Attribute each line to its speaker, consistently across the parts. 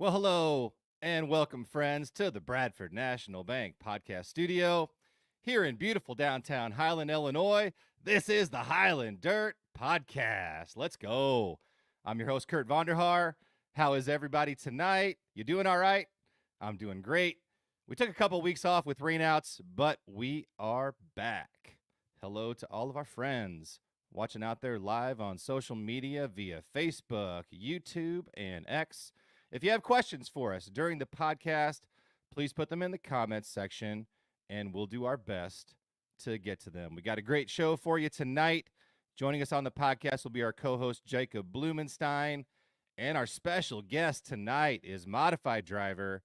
Speaker 1: Well, hello and welcome, friends, to the Bradford National Bank podcast studio here in beautiful downtown Highland, Illinois. This is the Highland Dirt Podcast. Let's go. I'm your host, Kurt Vonderhaar. How is everybody tonight? You doing all right? I'm doing great. We took a couple weeks off with rainouts, but we are back. Hello to all of our friends watching out there live on social media via Facebook, YouTube, and X. If you have questions for us during the podcast, please put them in the comments section and we'll do our best to get to them. We got a great show for you tonight. Joining us on the podcast will be our co-host Jacob Blumenstein, and our special guest tonight is modified driver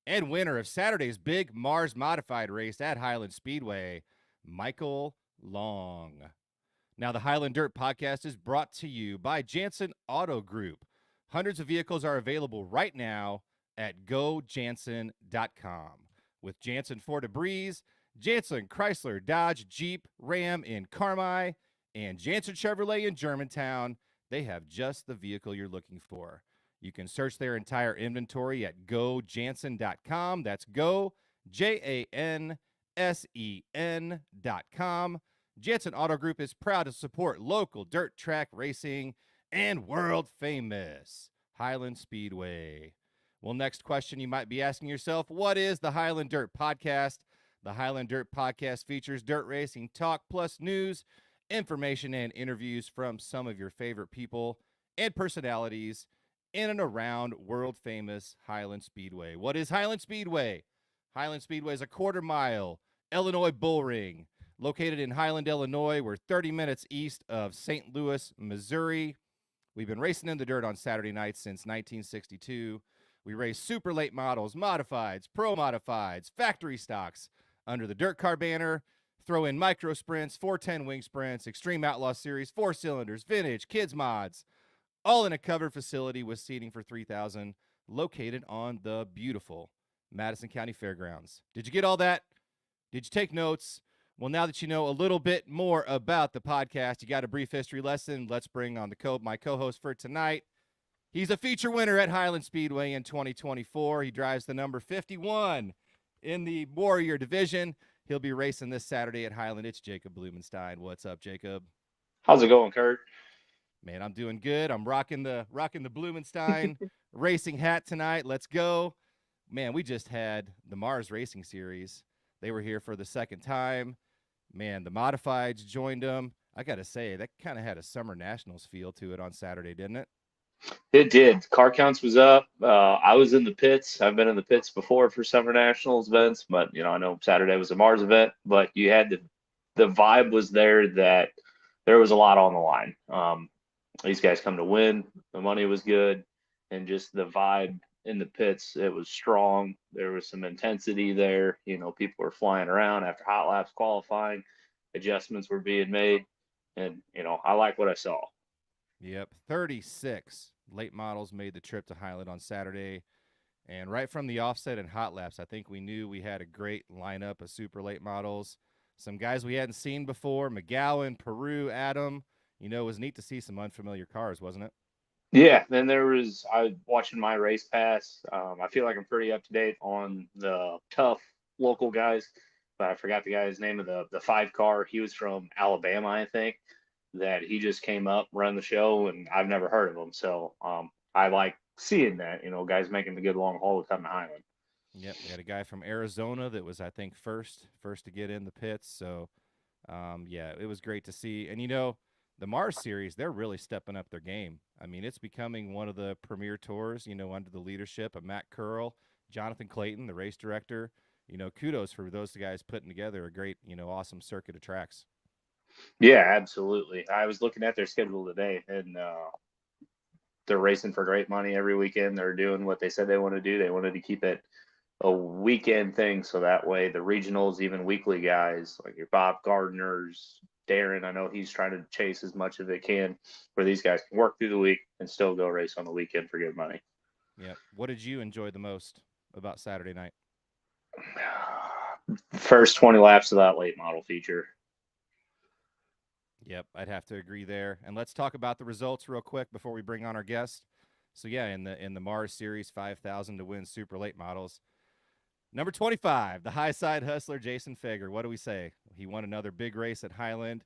Speaker 1: and winner of Saturday's big Mars modified race at Highland Speedway, Michael Long. Now, the Highland Dirt Podcast is brought to you by Jansen Auto Group. Hundreds of vehicles are available right now at gojansen.com. With Jansen Ford Breeze, Jansen Chrysler, Dodge, Jeep, Ram in Carmi, and Jansen Chevrolet in Germantown, they have just the vehicle you're looking for. You can search their entire inventory at gojansen.com. That's go, JANSEN.com. Jansen Auto Group is proud to support local dirt track racing and world famous Highland Speedway. Well, next question you might be asking yourself, what is the Highland Dirt Podcast? The Highland Dirt Podcast features dirt racing talk plus news, information, and interviews from some of your favorite people and personalities in and around world famous Highland Speedway. What is Highland Speedway? Highland Speedway is a quarter-mile Illinois bull ring located in Highland, Illinois. We're 30 minutes east of St. Louis, Missouri. We've been racing in the dirt on Saturday nights since 1962. We race super late models, modifieds, pro modifieds, factory stocks under the dirt car banner. Throw in micro sprints, 410 wing sprints, extreme outlaw series, 4 cylinders, vintage, kids mods, all in a covered facility with seating for 3,000, located on the beautiful Madison County Fairgrounds. Did you get all that? Did you take notes? Well, now that you know a little bit more about the podcast, you got a brief history lesson. Let's bring on my co-host for tonight. He's a feature winner at Highland Speedway in 2024. He drives the number 51 in the Warrior Division. He'll be racing this Saturday at Highland. It's Jacob Blumenstein. What's up, Jacob?
Speaker 2: How's it going, Kurt?
Speaker 1: Man, I'm doing good. I'm rocking the Blumenstein racing hat tonight. Let's go. Man, we just had the Mars Racing Series. They were here for the second time. Man, the modifieds joined them. I got to say, that kind of had a Summer Nationals feel to it on Saturday, didn't it?
Speaker 2: It did. Car counts was up. I was in the pits. I've been in the pits before for Summer Nationals events, but I know Saturday was a Mars event. But you had the vibe was there that there was a lot on the line. These guys come to win. The money was good, and just the vibe in the pits, it was strong. There was some intensity there. People were flying around after hot laps qualifying. Adjustments were being made, and I like what I saw.
Speaker 1: Yep, 36 late models made the trip to Highland on Saturday. And right from the offset and hot laps, I think we knew we had a great lineup of super late models. Some guys we hadn't seen before, McGowan, Peru, Adam. It was neat to see some unfamiliar cars, wasn't it?
Speaker 2: Yeah, then I watching my race pass. I feel like I'm pretty up to date on the tough local guys, but I forgot the guy's name of the 5 car. He was from Alabama, I think, that he just came up, run the show, and I've never heard of him. So I like seeing that, guys making the good long haul to come to Highland.
Speaker 1: Yep, we had a guy from Arizona that was, I think, first to get in the pits. So, yeah, it was great to see. And, the Mars Series, they're really stepping up their game. I mean, it's becoming one of the premier tours, under the leadership of Matt Curl, Jonathan Clayton, the race director. Kudos for those guys putting together a great, awesome circuit of tracks.
Speaker 2: Yeah, absolutely. I was looking at their schedule today, and they're racing for great money every weekend. They're doing what they said they want to do. They wanted to keep it a weekend thing, so that way the regionals, even weekly guys like your Bob Gardner's, Darren, I know he's trying to chase as much of it can, where these guys can work through the week and still go race on the weekend for good money.
Speaker 1: Yep. What did you enjoy the most about Saturday night?
Speaker 2: First 20 laps of that late model feature.
Speaker 1: Yep, I'd have to agree there. And let's talk about the results real quick before we bring on our guest. So yeah, in the Mars Series 5,000 to win super late models. Number 25, the high side hustler Jason Fager. What do we say? He won another big race at Highland.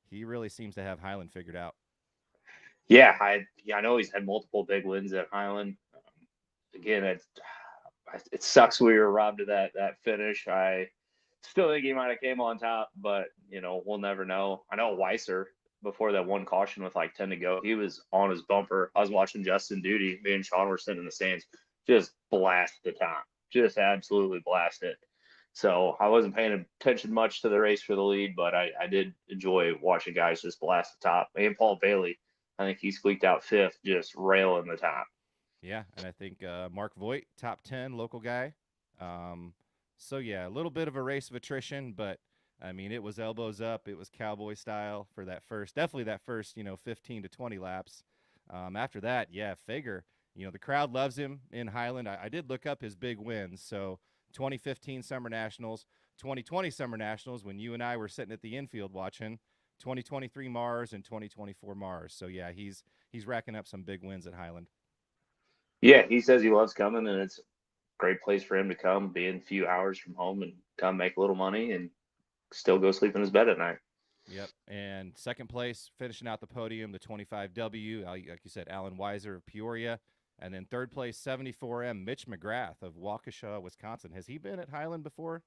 Speaker 1: He really seems to have Highland figured out.
Speaker 2: Yeah, I know he's had multiple big wins at Highland. Again, it sucks we were robbed of that finish. I still think he might have came on top, but we'll never know. I know Weiser before that one caution with like 10 to go, he was on his bumper. I was watching Justin Duty. Me and Sean were sitting in the stands, just blast the top, just absolutely blast it. So I wasn't paying attention much to the race for the lead, but I did enjoy watching guys just blast the top. And Paul Bailey, I think he squeaked out fifth, just railing the top.
Speaker 1: Yeah, and I think Mark Voigt, top 10 local guy. So yeah, a little bit of a race of attrition, but I mean, it was elbows up. It was cowboy style for that first, definitely that first, 15 to 20 laps. After that, yeah, Fager, the crowd loves him in Highland. I did look up his big wins. So 2015 Summer Nationals, 2020 Summer Nationals, when you and I were sitting at the infield watching, 2023 Mars and 2024 Mars. So yeah, he's racking up some big wins at Highland.
Speaker 2: Yeah, he says he loves coming, and it's a great place for him to come, be in a few hours from home, and come make a little money and still go sleep in his bed at night.
Speaker 1: Yep. And second place, finishing out the podium, the 25W, like you said, Alan Weiser of Peoria. And then third place, 74M, Mitch McGrath of Waukesha, Wisconsin. Has he been at Highland before?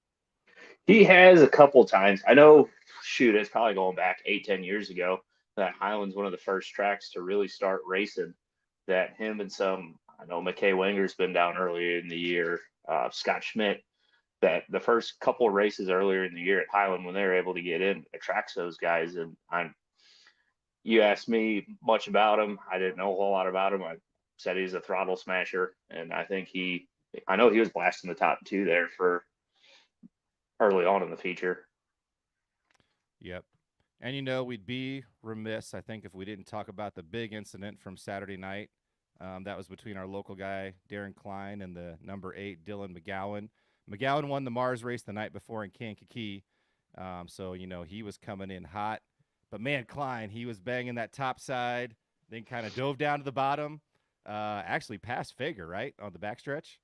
Speaker 2: He has a couple times. I know, shoot, it's probably going back 8, 10 years ago. That Highland's one of the first tracks to really start racing. That him and I know McKay Wenger's been down earlier in the year. Scott Schmidt, that the first couple of races earlier in the year at Highland when they were able to get in, attracts those guys. And you asked me much about him. I didn't know a whole lot about him. I said he's a throttle smasher, and I know he was blasting the top two there for early on in the feature.
Speaker 1: Yep. And we'd be remiss, I think, if we didn't talk about the big incident from Saturday night. That was between our local guy, Darren Klein, and the number 8, Dylan McGowan. McGowan won the Mars race the night before in Kankakee. So, he was coming in hot. But, man, Klein, he was banging that top side, then kind of dove down to the bottom. Actually passed Fager, right, on the backstretch?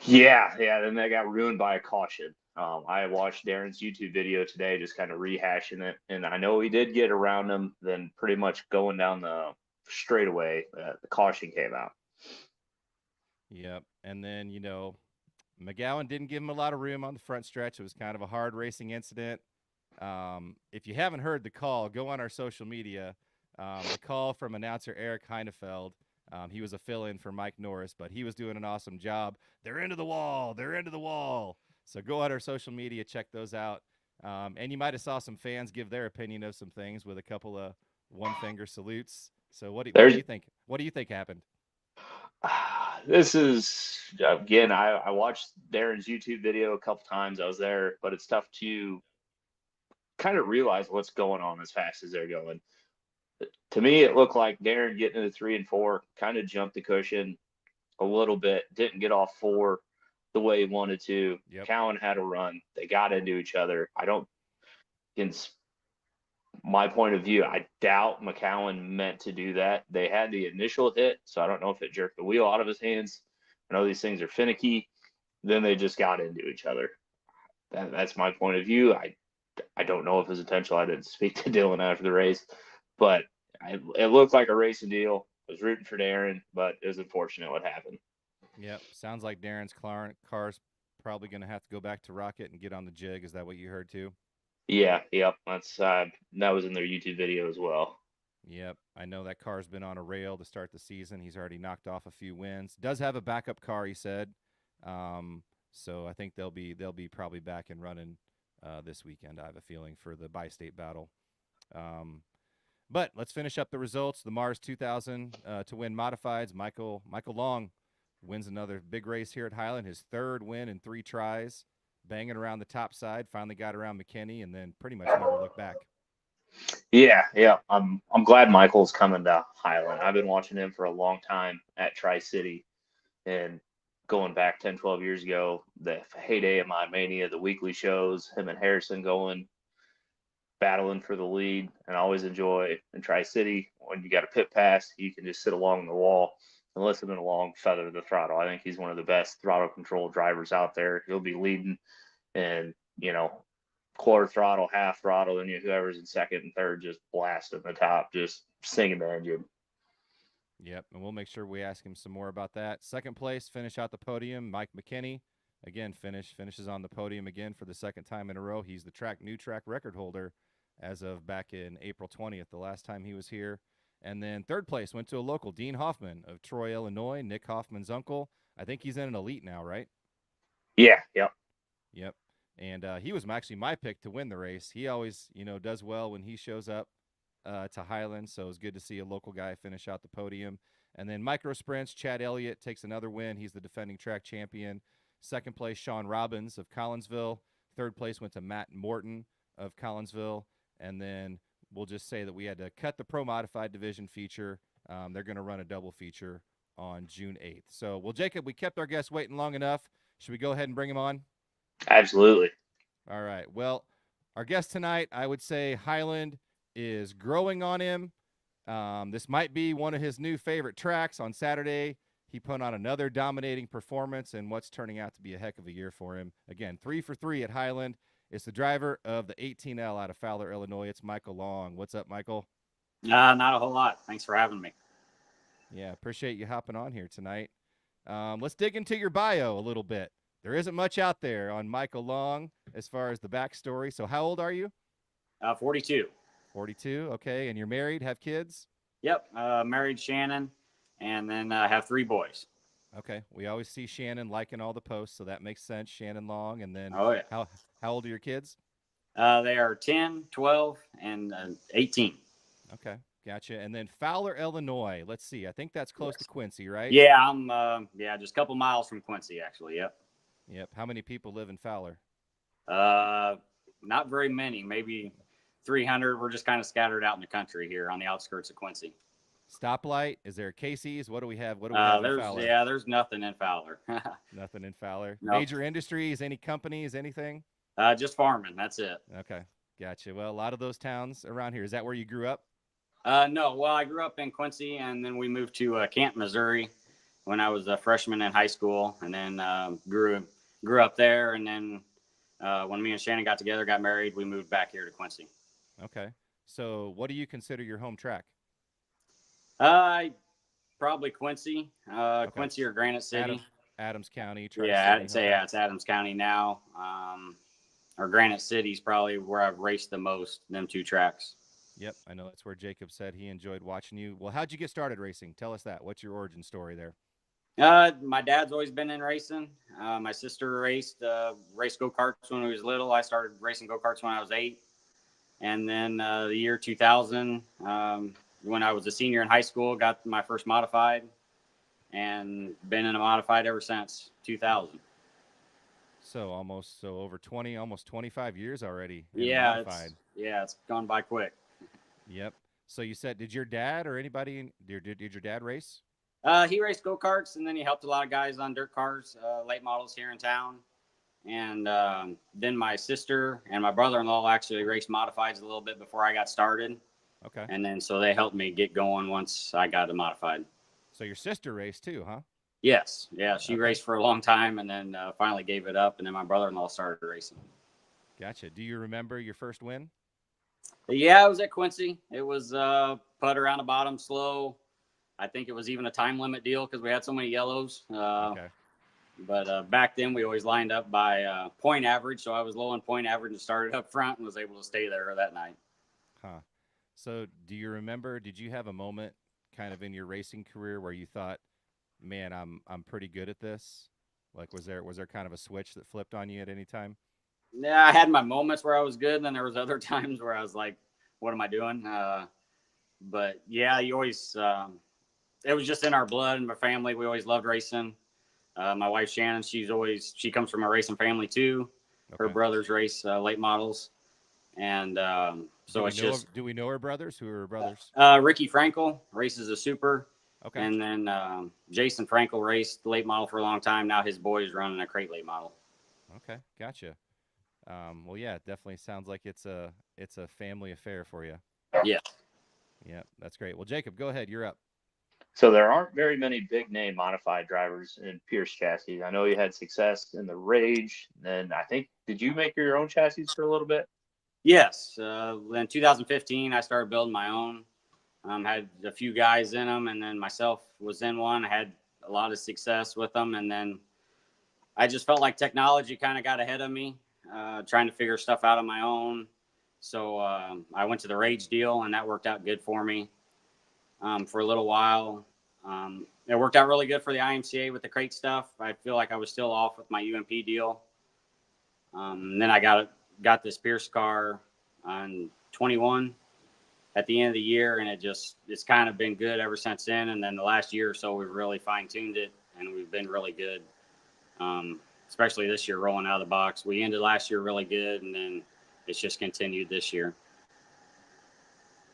Speaker 2: Yeah. Then that got ruined by a caution. I watched Darren's YouTube video today, just kind of rehashing it, and I know he did get around him. Then pretty much going down the straightaway, the caution came out.
Speaker 1: Yep. And then, McGowan didn't give him a lot of room on the front stretch. It was kind of a hard racing incident. If you haven't heard the call, go on our social media. The call from announcer Eric Heinefeld. He was a fill-in for Mike Norris, but he was doing an awesome job. They're into the wall. They're into the wall. So go on our social media, check those out. And you might have saw some fans give their opinion of some things with a couple of one-finger salutes. So what do
Speaker 2: There's
Speaker 1: you think? What do you think happened?
Speaker 2: This is again. I watched Darren's YouTube video a couple times. I was there, but it's tough to kind of realize what's going on as fast as they're going. To me, it looked like Darren getting into 3 and 4 kind of jumped the cushion a little bit, didn't get off 4 the way he wanted to.
Speaker 1: Yep.
Speaker 2: Cowan had a run. They got into each other. I don't, in my point of view, I doubt McCowan meant to do that. They had the initial hit, so I don't know if it jerked the wheel out of his hands. I know these things are finicky. Then they just got into each other. That's my point of view. I don't know if his intentional. I didn't speak to Dylan after the race, but it looked like a racing deal. I was rooting for Darren, but it was unfortunate what happened.
Speaker 1: Yep. Sounds like Darren's car's probably going to have to go back to Rocket and get on the jig. Is that what you heard too?
Speaker 2: Yeah, yep. That was in their YouTube video as well.
Speaker 1: Yep. I know that car's been on a rail to start the season. He's already knocked off a few wins. Does have a backup car, he said. So I think they'll be probably back and running this weekend. I have a feeling for the bi-state battle. But let's finish up the results. The Mars 2000 to win modifieds. Michael Long wins another big race here at Highland. His third win in 3 tries, banging around the top side. Finally got around McKinney, and then pretty much never looked back.
Speaker 2: Yeah. I'm glad Michael's coming to Highland. I've been watching him for a long time at Tri-City, and going back 10, 12 years ago, the heyday of my mania, the weekly shows, him and Harrison going battling for the lead. And I always enjoy in Tri-City when you got a pit pass, you can just sit along the wall and listening along, feather the throttle. I think he's one of the best throttle control drivers out there. He'll be leading and, quarter throttle, half throttle, and whoever's in second and third just blasting the top, just singing the engine.
Speaker 1: Yep, and we'll make sure we ask him some more about that. Second place, finish out the podium, Mike McKinney. Again, finishes on the podium again for the second time in a row. He's the new track record holder as of back in April 20th, the last time he was here. And then third place went to a local, Dean Hoffman of Troy, Illinois, Nick Hoffman's uncle. I think he's in an elite now, right?
Speaker 2: Yeah, yep.
Speaker 1: Yep. And he was actually my pick to win the race. He always, does well when he shows up to Highland, so it's good to see a local guy finish out the podium. And then micro sprints, Chad Elliott takes another win. He's the defending track champion. Second place, Sean Robbins of Collinsville. Third place went to Matt Morton of Collinsville. And then we'll just say that we had to cut the Pro Modified Division feature. They're going to run a double feature on June 8th. So, well, Jacob, we kept our guest waiting long enough. Should we go ahead and bring him on?
Speaker 2: Absolutely.
Speaker 1: All right. Well, our guest tonight, I would say Highland is growing on him. This might be one of his new favorite tracks. On Saturday, he put on another dominating performance in what's turning out to be a heck of a year for him. Again, 3 for 3 at Highland. It's the driver of the 18L out of Fowler, Illinois. It's Michael Long. What's up, Michael?
Speaker 3: Not a whole lot. Thanks for having me.
Speaker 1: Yeah, appreciate you hopping on here tonight. Let's dig into your bio a little bit. There isn't much out there on Michael Long as far as the backstory. So how old are you?
Speaker 3: 42.
Speaker 1: 42, okay. And you're married, have kids?
Speaker 3: Yep, married Shannon, and then have 3 boys.
Speaker 1: Okay, we always see Shannon liking all the posts, so that makes sense. Shannon Long, and then
Speaker 3: Oh, yeah.
Speaker 1: how old are your kids?
Speaker 3: They are 10, 12, and 18.
Speaker 1: Okay, gotcha. And then Fowler, Illinois. Let's see. I think that's close to Quincy, right?
Speaker 3: Yeah, I'm just a couple miles from Quincy, actually. Yep.
Speaker 1: Yep. How many people live in Fowler?
Speaker 3: Not very many, maybe 300. We're just kind of scattered out in the country here on the outskirts of Quincy.
Speaker 1: Stoplight? Is there Casey's? What do we have? What do we have in Fowler?
Speaker 3: Yeah, there's nothing in Fowler.
Speaker 1: Nothing in Fowler.
Speaker 3: Nope.
Speaker 1: Major industries? Any companies? Anything?
Speaker 3: Just farming. That's it.
Speaker 1: Okay, gotcha. Well, a lot of those towns around here. Is that where you grew up?
Speaker 3: No. Well, I grew up in Quincy, and then we moved to Canton, Missouri, when I was a freshman in high school, and then grew up there. And then when me and Shannon got together, got married, we moved back here to Quincy.
Speaker 1: Okay. So, what do you consider your home track?
Speaker 3: Probably Quincy,
Speaker 1: Okay.
Speaker 3: Quincy or Granite City.
Speaker 1: Adams County.
Speaker 3: Yeah, I'd say it's Adams County now. Or Granite City's probably where I've raced the most, them 2 tracks.
Speaker 1: Yep, I know that's where Jacob said he enjoyed watching you. Well, how'd you get started racing? Tell us that. What's your origin story there?
Speaker 3: My dad's always been in racing. My sister raced go-karts when we was little. I started racing go-karts when I was 8. And then the year 2000, when I was a senior in high school, got my first modified and been in a modified ever since 2000.
Speaker 1: So over 20, almost 25 years already.
Speaker 3: Yeah, it's gone by quick.
Speaker 1: Yep. So you said, did your dad or anybody, did your dad race?
Speaker 3: He raced go-karts, and then he helped a lot of guys on dirt cars, late models here in town. And then my sister and my brother-in-law actually raced modifieds a little bit before I got started.
Speaker 1: Okay.
Speaker 3: And then so they helped me get going once I got a modified.
Speaker 1: So your sister raced too, huh?
Speaker 3: Yes. Yeah, she raced for a long time and then finally gave it up. And then my brother-in-law started racing.
Speaker 1: Gotcha. Do you remember your first win?
Speaker 3: Yeah, it was at Quincy. It was putt around the bottom, slow. I think it was even a time limit deal because we had so many yellows.
Speaker 1: Okay.
Speaker 3: But back then we always lined up by point average. So I was low on point average and started up front and was able to stay there that night.
Speaker 1: Huh. So do you remember, did you have a moment kind of in your racing career where you thought, man, I'm pretty good at this? Like, was there kind of a switch that flipped on you at any time?
Speaker 3: Yeah, I had my moments where I was good. And then there was other times where I was like, what am I doing? But yeah, you always, it was just in our blood and my family. We always loved racing. My wife, Shannon, she comes from a racing family too. Okay. Her brothers race late models. And so it's just.
Speaker 1: Do we know her brothers? Who are her brothers?
Speaker 3: Ricky Frankel races a super.
Speaker 1: Okay.
Speaker 3: And then Jason Frankel raced late model for a long time. Now his boy's running a crate late model.
Speaker 1: Okay, gotcha. Well, yeah, it definitely sounds like it's a family affair for you.
Speaker 3: Yeah.
Speaker 1: Yeah, that's great. Well, Jacob, go ahead. You're up.
Speaker 2: So there aren't very many big name modified drivers in Pierce chassis. I know you had success in the Rage. Then I think, did you make your own chassis for a little bit?
Speaker 3: Yes. In 2015, I started building my own. Had a few guys in them, and then myself was in one. I had a lot of success with them, and then I just felt like technology kind of got ahead of me, trying to figure stuff out on my own. So I went to the Rage deal, and that worked out good for me for a little while. It worked out really good for the IMCA with the crate stuff. I feel like I was still off with my UMP deal. And then I got this Pierce car on 21 at the end of the year, and it's kind of been good ever since then. And then the last year or so, we've really fine-tuned it, and we've been really good, especially this year rolling out of the box. We ended last year really good, and then it's just continued this year.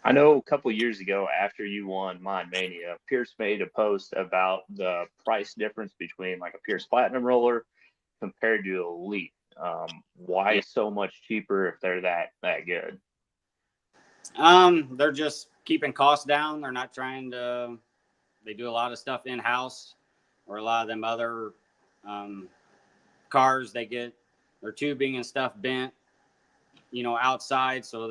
Speaker 2: I know a couple years ago after you won Mod Mania, Pierce made a post about the price difference between like a Pierce Platinum roller compared to Elite. Why so much cheaper if they're that good?
Speaker 3: They're just keeping costs down. They're not trying to. They do a lot of stuff in house, or a lot of them other cars. They get their tubing and stuff bent, outside. So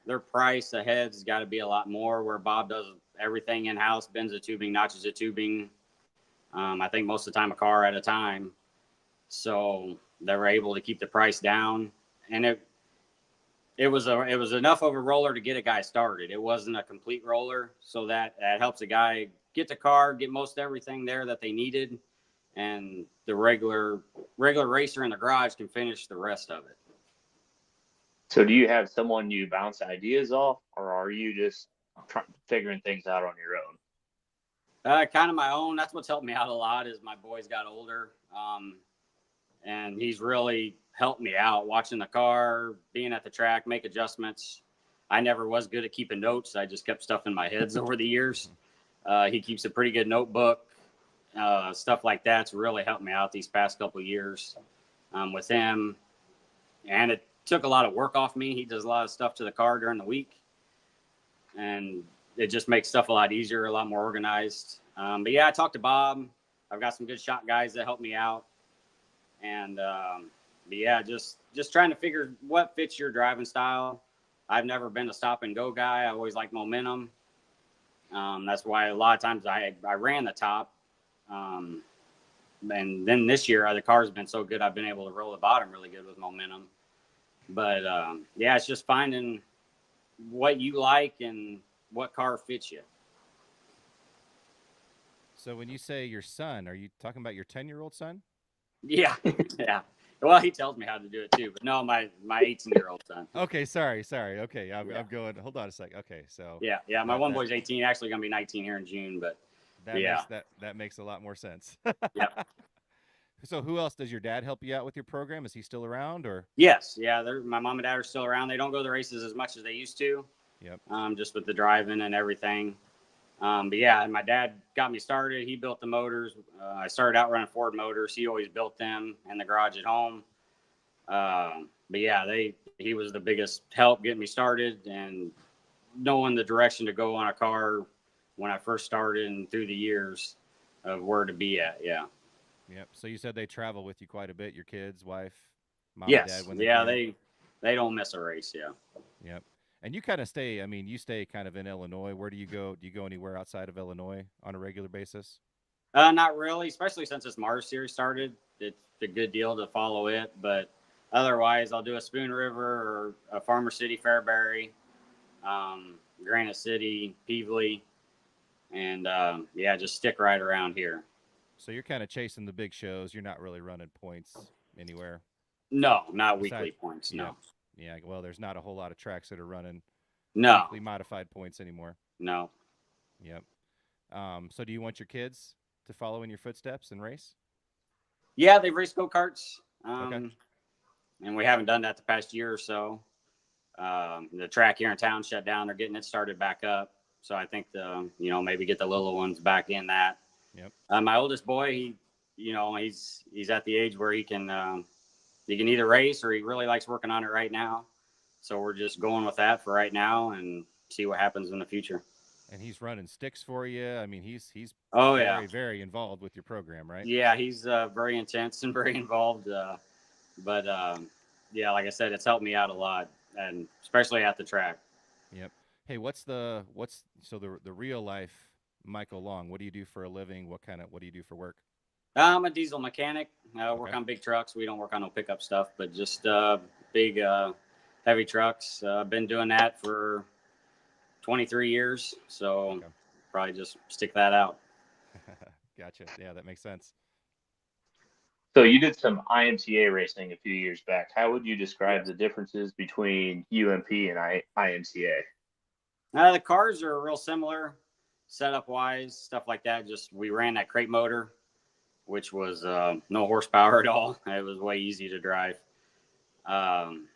Speaker 3: their price, the head's got to be a lot more. Where Bob does everything in house, bends the tubing, notches the tubing. I think most of the time a car at a time. So they were able to keep the price down, and it was enough of a roller to get a guy started. It wasn't a complete roller, so that helps a guy get the car, get most everything there that they needed, and the regular racer in the garage can finish the rest of it.
Speaker 2: So do you have someone you bounce ideas off, or are you just figuring things out on your own?
Speaker 3: Kind of my own. That's what's helped me out a lot is my boys got older, and he's really helped me out watching the car, being at the track, make adjustments. I never was good at keeping notes. I just kept stuff in my heads over the years. He keeps a pretty good notebook, stuff like that's really helped me out these past couple of years with him. And it took a lot of work off me. He does a lot of stuff to the car during the week, and it just makes stuff a lot easier, a lot more organized. But yeah, I talked to Bob. I've got some good shop guys that help me out. And but yeah, just trying to figure what fits your driving style. I've never been a stop and go guy. I always like momentum. That's why a lot of times I ran the top. And then this year the car's been so good I've been able to roll the bottom really good with momentum. But yeah, it's just finding what you like and what car fits you.
Speaker 1: So when you say your son, are you talking about your 10-year-old son?
Speaker 3: Yeah, yeah. Well, he tells me how to do it too, but no, my 18-year-old son.
Speaker 1: Okay, sorry. Okay, I'm going. Hold on a sec. Okay, so
Speaker 3: yeah. My one boy's 18, actually gonna be 19 here in June, but
Speaker 1: that makes a lot more sense.
Speaker 3: Yeah.
Speaker 1: So who else does your dad help you out with your program? Is he still around or?
Speaker 3: Yes, yeah. My mom and dad are still around. They don't go to the races as much as they used to.
Speaker 1: Yep.
Speaker 3: Just with the driving and everything. But yeah, my dad got me started. He built the motors. I started out running Ford motors. He always built them in the garage at home. But yeah, he was the biggest help getting me started and knowing the direction to go on a car when I first started and through the years of where to be at. Yeah.
Speaker 1: Yep. So you said they travel with you quite a bit, your kids, wife, mom,
Speaker 3: Yes.
Speaker 1: and dad. When
Speaker 3: they don't miss a race. Yeah.
Speaker 1: Yep. And you kind of stay. I mean, you stay kind of in Illinois. Where do you go? Do you go anywhere outside of Illinois on a regular basis?
Speaker 3: Not really, especially since this Mars series started. It's a good deal to follow it, but otherwise, I'll do a Spoon River or a Farmer City, Fairbury, Granite City, Peevely, and yeah, just stick right around here.
Speaker 1: So you're kind of chasing the big shows. You're not really running points anywhere.
Speaker 3: No, not weekly points. No.
Speaker 1: Yeah. Well, there's not a whole lot of tracks that are running weekly modified points anymore.
Speaker 3: No.
Speaker 1: Yep. So do you want your kids to follow in your footsteps and race?
Speaker 3: Yeah, they've raced go-karts.
Speaker 1: Okay.
Speaker 3: And we haven't done that the past year or so. The track here in town shut down. They're getting it started back up. So I think maybe get the little ones back in that.
Speaker 1: Yep.
Speaker 3: My oldest boy, he's at the age where he can either race or he really likes working on it right now. So we're just going with that for right now and see what happens in the future.
Speaker 1: And he's running sticks for you. I mean, he's
Speaker 3: Oh yeah,
Speaker 1: very, very involved with your program, right?
Speaker 3: yeah. He's very intense and very involved. But yeah, like I said, it's helped me out a lot, and especially at the track.
Speaker 1: Yep. Hey, what's so the real life Michael Long? What do you do for a living? What do you do for work?
Speaker 3: I'm a diesel mechanic. I work
Speaker 1: Okay.
Speaker 3: on big trucks. We don't work on no pickup stuff, but just big, heavy trucks. I've been doing that for 23 years, so
Speaker 1: Okay.
Speaker 3: probably just stick that out.
Speaker 1: Gotcha. Yeah, that makes sense.
Speaker 2: So you did some IMCA racing a few years back. How would you describe
Speaker 3: Yes.
Speaker 2: the differences between UMP and IMCA?
Speaker 3: The cars are real similar, setup wise, stuff like that. Just we ran that crate motor, which was no horsepower at all. It was way easy to drive. Um,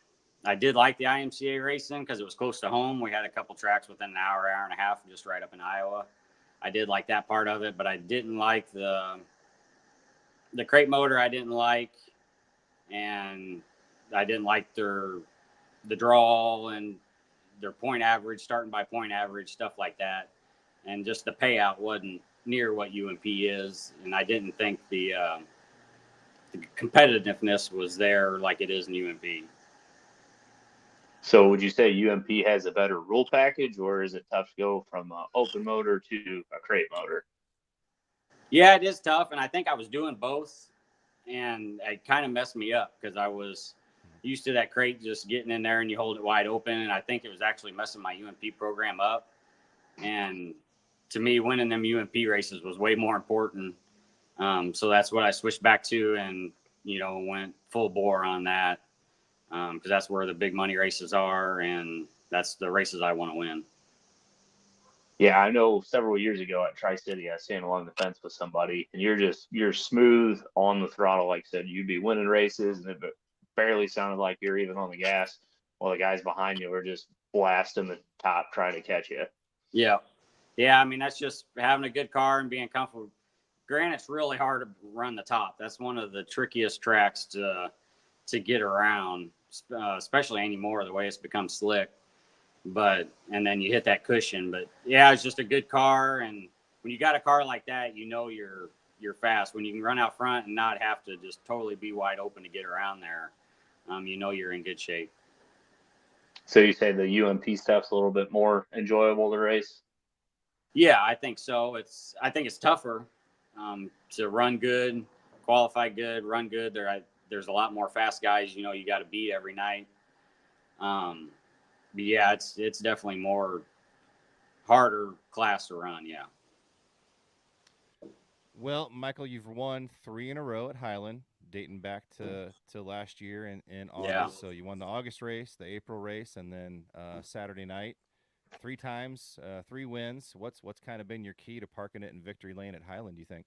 Speaker 3: I did like the IMCA racing because it was close to home. We had a couple tracks within an hour, hour and a half, just right up in Iowa. I did like that part of it, but I didn't like the crate motor. I didn't like, and I didn't like the draw and their point average, starting by point average, stuff like that, and just the payout wasn't near what UMP is, and I didn't think the competitiveness was there like it is in UMP.
Speaker 2: So would you say UMP has a better rule package, or is it tough to go from an open motor to a crate motor?
Speaker 3: Yeah, it is tough, and I think I was doing both, and it kind of messed me up because I was used to that crate just getting in there and you hold it wide open, and I think it was actually messing my UMP program up. And to me, winning them UMP races was way more important. So that's what I switched back to, and went full bore on that because that's where the big money races are, and that's the races I want to win.
Speaker 2: Yeah, I know several years ago at Tri City, I was standing along the fence with somebody, and you're smooth on the throttle. Like I said, you'd be winning races, and it barely sounded like you're even on the gas, while the guys behind you were just blasting the top trying to catch you.
Speaker 3: Yeah, yeah. I mean, that's just having a good car and being comfortable. Granted, it's really hard to run the top. That's one of the trickiest tracks to get around, especially anymore the way it's become slick. But and then you hit that cushion. But yeah, it's just a good car, and when you got a car like that, you're fast. When you can run out front and not have to just totally be wide open to get around there, you're in good shape.
Speaker 2: So you say the UMP stuff's a little bit more enjoyable to race?
Speaker 3: Yeah, I think so. I think it's tougher to run good, qualify good, run good. There's a lot more fast guys. You got to beat every night. Um, but yeah, it's definitely more harder class to run. Yeah.
Speaker 1: Well, Michael, you've won 3 in a row at Highland, dating back to last year in
Speaker 3: Yeah.
Speaker 1: August. So you won the August race, the April race, and then Saturday night. 3 times, 3 wins. What's kind of been your key to parking it in victory lane at Highland? Do you think?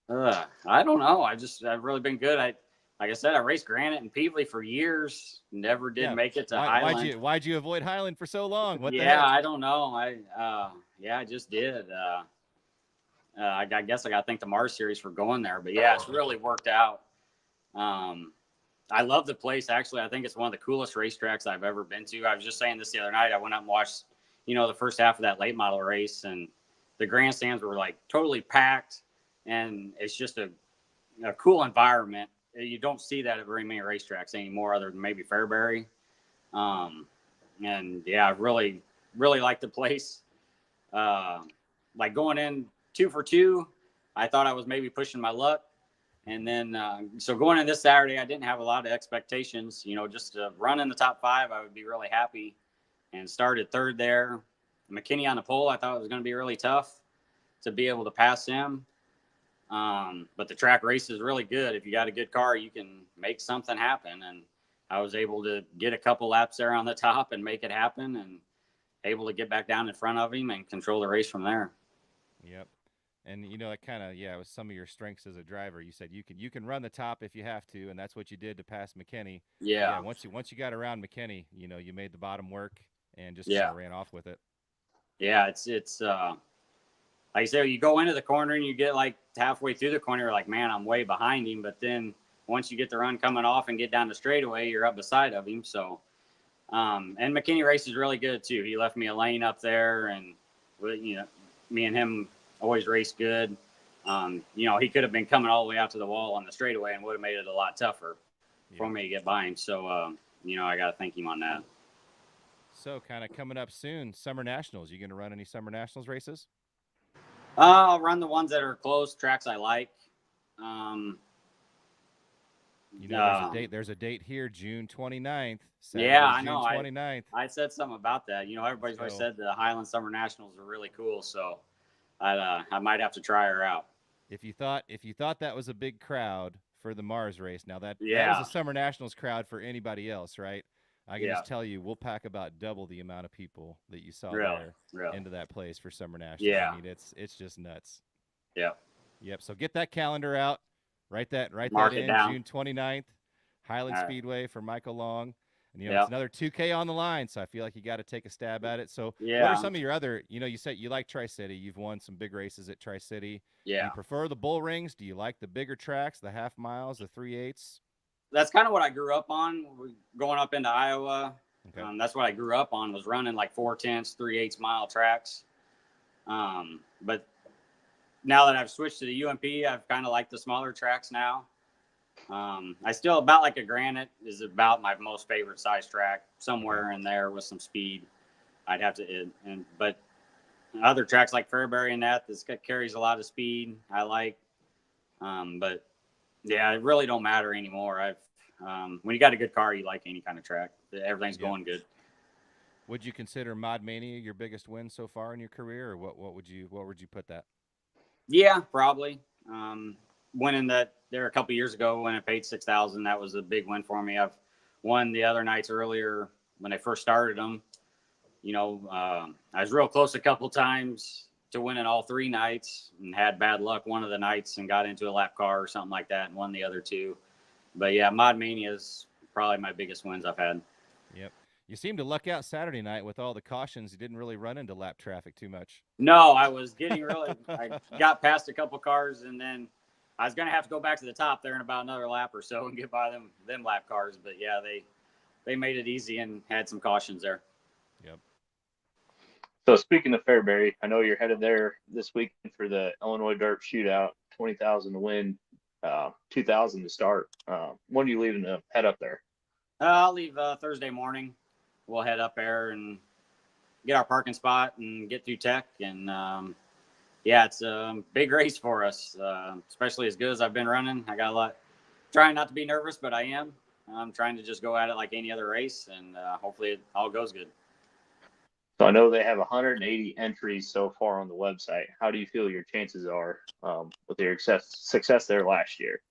Speaker 3: I don't know. I've really been good. Like I said, I raced Granite and Peevely for years. Never did
Speaker 1: Yeah.
Speaker 3: make it to
Speaker 1: Why
Speaker 3: Highland.
Speaker 1: why'd you avoid Highland for so long? What the
Speaker 3: Yeah,
Speaker 1: heck?
Speaker 3: I don't know. I just did. I guess I got to thank the Mars series for going there. But yeah, it's really worked out. Um, I love the place. Actually, I think it's one of the coolest racetracks I've ever been to. I was just saying this the other night. I went up and watched, the first half of that late model race, and the grandstands were like totally packed, and it's just a cool environment. You don't see that at very many racetracks anymore, other than maybe Fairbury. Um, and yeah, I really, really like the place. Uh, like going in 2 for 2, I thought I was maybe pushing my luck. And then, so going in this Saturday, I didn't have a lot of expectations. Just to run in the top 5, I would be really happy. And started third there. McKinney on the pole, I thought it was going to be really tough to be able to pass him. But the track race is really good. If you got a good car, you can make something happen. And I was able to get a couple laps there on the top and make it happen, and able to get back down in front of him and control the race from there.
Speaker 1: Yep. And that kind of it was some of your strengths as a driver. You said you can run the top if you have to, and that's what you did to pass McKinney. But yeah,
Speaker 3: Yeah.
Speaker 1: once you got around McKinney, you made the bottom work and just kind
Speaker 3: Yeah.
Speaker 1: of ran off with it.
Speaker 3: Yeah. It's like I said, you go into the corner and you get like halfway through the corner, you're like, man, I'm way behind him. But then once you get the run coming off and get down the straightaway, you're up beside of him. So, and McKinney race is really good too. He left me a lane up there, and me and him always raced good. You know, he could have been coming all the way out to the wall on the straightaway and would have made it a lot tougher for me to get by him. So, you know, I got to thank him on that.
Speaker 1: So, kind of coming up soon, Summer Nationals. You going to run any Summer Nationals races?
Speaker 3: I'll run the ones that are close, tracks I like.
Speaker 1: You know, there's a date here, June 29th. Saturday,
Speaker 3: yeah, I
Speaker 1: June
Speaker 3: know.
Speaker 1: 29th.
Speaker 3: I said something about that. You know, everybody's always said the Highland Summer Nationals are really cool, so I might have to try her out.
Speaker 1: If you thought that was a big crowd for the Mars race, now that
Speaker 3: Yeah.
Speaker 1: was a Summer Nationals crowd for anybody else, right? I can just tell you, we'll pack about double the amount of people that you saw there into that place for Summer Nationals.
Speaker 3: Yeah.
Speaker 1: I mean, it's just nuts.
Speaker 3: Yep.
Speaker 1: Yep. So get that calendar out. Write that in
Speaker 3: down.
Speaker 1: June 29th, Highland
Speaker 3: All right.
Speaker 1: Speedway for Michael Long. And, you know,
Speaker 3: Yep.
Speaker 1: it's another 2K on the line, so I feel like you got to take a stab at it. So
Speaker 3: Yeah.
Speaker 1: what are some of your other, you know, you said you like Tri-City. You've won some big races at Tri-City.
Speaker 3: Yeah.
Speaker 1: Do you prefer the bull rings? Do you like the bigger tracks, the half miles, the 3/8?
Speaker 3: That's kind of what I grew up on going up into Iowa.
Speaker 1: Okay.
Speaker 3: That's what I grew up on, was running like 4/10, 3/8 mile tracks. But now that I've switched to the UMP, I've kind of liked the smaller tracks now. I still about like a Granite is about my most favorite size track, somewhere in there with some speed. I'd have to, but other tracks like Fairbury and this carries a lot of speed. I like, but yeah, it really don't matter anymore. When you got a good car, you like any kind of track. Everything's going good.
Speaker 1: Would you consider Mod Mania your biggest win so far in your career, or what would you put that?
Speaker 3: Yeah, probably. Winning that there a couple years ago when I paid $6,000, that was a big win for me. I've won the other nights earlier when I first started them. You know, I was real close a couple times to winning all 3 nights, and had bad luck one of the nights and got into a lap car or something like that and won the other 2. But yeah, Mod Mania is probably my biggest wins I've had.
Speaker 1: Yep. You seemed to luck out Saturday night with all the cautions. You didn't really run into lap traffic too much.
Speaker 3: No, I was getting I got past a couple cars, and then I was going to have to go back to the top there in about another lap or so and get by them lap cars. But yeah, they made it easy and had some cautions there.
Speaker 1: Yep.
Speaker 2: So speaking of Fairbury, I know you're headed there this weekend for the Illinois Dirt Shootout. 20,000 to win, 2,000 to start. When are you leaving to head up there?
Speaker 3: I'll leave Thursday morning. We'll head up there and get our parking spot and get through tech. And yeah, it's a big race for us, especially as good as I've been running. I got a lot, trying not to be nervous, but I am. I'm trying to just go at it like any other race, and hopefully it all goes good.
Speaker 2: So I know they have 180 entries so far on the website. How do you feel your chances are with your success there last year?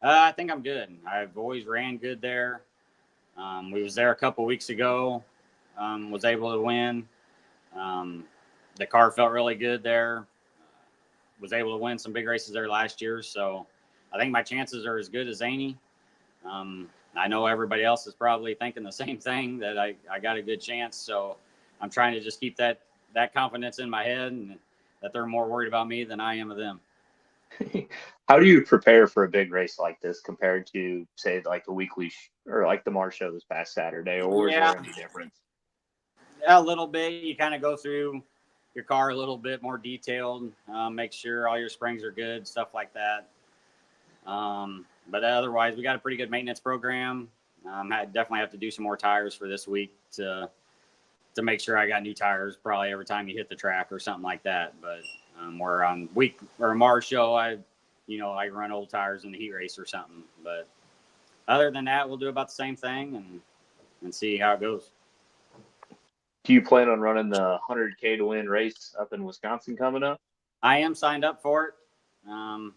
Speaker 3: I think I'm good. I've always ran good there. We was there a couple weeks ago, was able to win. The car felt really good there. Was able to win some big races there last year. So I think my chances are as good as any. I know everybody else is probably thinking the same thing, that I got a good chance. So I'm trying to just keep that confidence in my head, and that they're more worried about me than I am of them.
Speaker 2: How do you prepare for a big race like this compared to, say, like the weekly or like the Mars show this past Saturday, or is there any difference?
Speaker 3: A little bit. You kind of go through your car a little bit more detailed, make sure all your springs are good, stuff like that. But otherwise, we got a pretty good maintenance program. I definitely have to do some more tires for this week to make sure I got new tires probably every time you hit the track or something like that. But we're on week or a Mars show, I run old tires in the heat race or something. But other than that, we'll do about the same thing and see how it goes.
Speaker 2: Do you plan on running the 100K to win race up in Wisconsin coming up?
Speaker 3: I am signed up for it.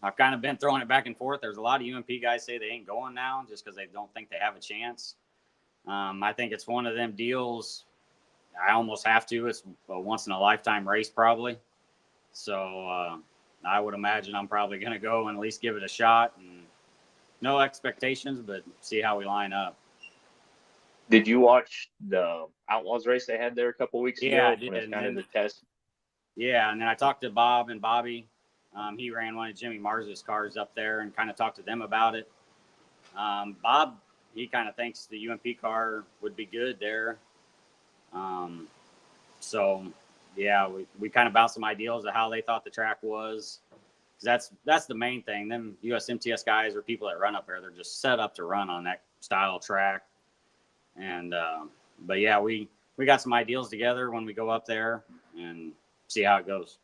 Speaker 3: I've kind of been throwing it back and forth. There's a lot of UMP guys say they ain't going now just because they don't think they have a chance. I think it's one of them deals. I almost have to. It's a once in a lifetime race probably. So I would imagine I'm probably going to go and at least give it a shot. And no expectations, but see how we line up.
Speaker 2: Did you watch the Outlaws race they had there a couple weeks ago?
Speaker 3: Yeah, I did.
Speaker 2: When it's kind of the test.
Speaker 3: Yeah, and then I talked to Bob and Bobby. He ran one of Jimmy Mars's cars up there and kind of talked to them about it. Bob, he kind of thinks the UMP car would be good there. So, yeah, we kind of bounced some ideals of how they thought the track was. That's the main thing. Them USMTS guys or people that run up there, they're just set up to run on that style track. And but yeah, we got some ideals together when we go up there and see how it goes.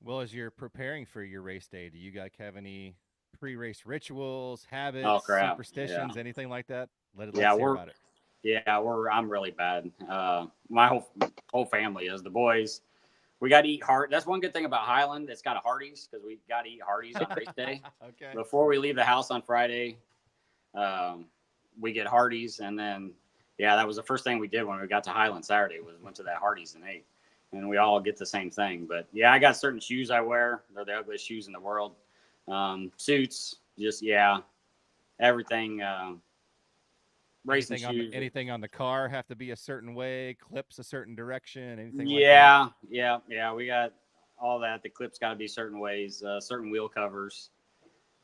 Speaker 1: Well, as you're preparing for your race day, do you guys have any pre-race rituals,
Speaker 3: Oh
Speaker 1: habits,
Speaker 3: crap! Yeah,
Speaker 1: superstitions, anything like that? Let's
Speaker 3: yeah,
Speaker 1: hear about it.
Speaker 3: I'm really bad. My whole family is. The boys, we got to eat heart. That's one good thing about Highland. It's got a Hardee's because we got to eat Hardee's on race day.
Speaker 1: Okay.
Speaker 3: Before we leave the house on Friday, we get Hardee's, and then yeah, that was the first thing we did when we got to Highland Saturday was went to that Hardee's and ate. And we all get the same thing. But yeah, I got certain shoes I wear. They're the ugliest shoes in the world. Suits, just yeah, everything. Racing shoes.
Speaker 1: Anything on the car have to be a certain way, clips a certain direction, anything like
Speaker 3: Yeah, yeah. We got all that. The clips got to be certain ways, certain wheel covers,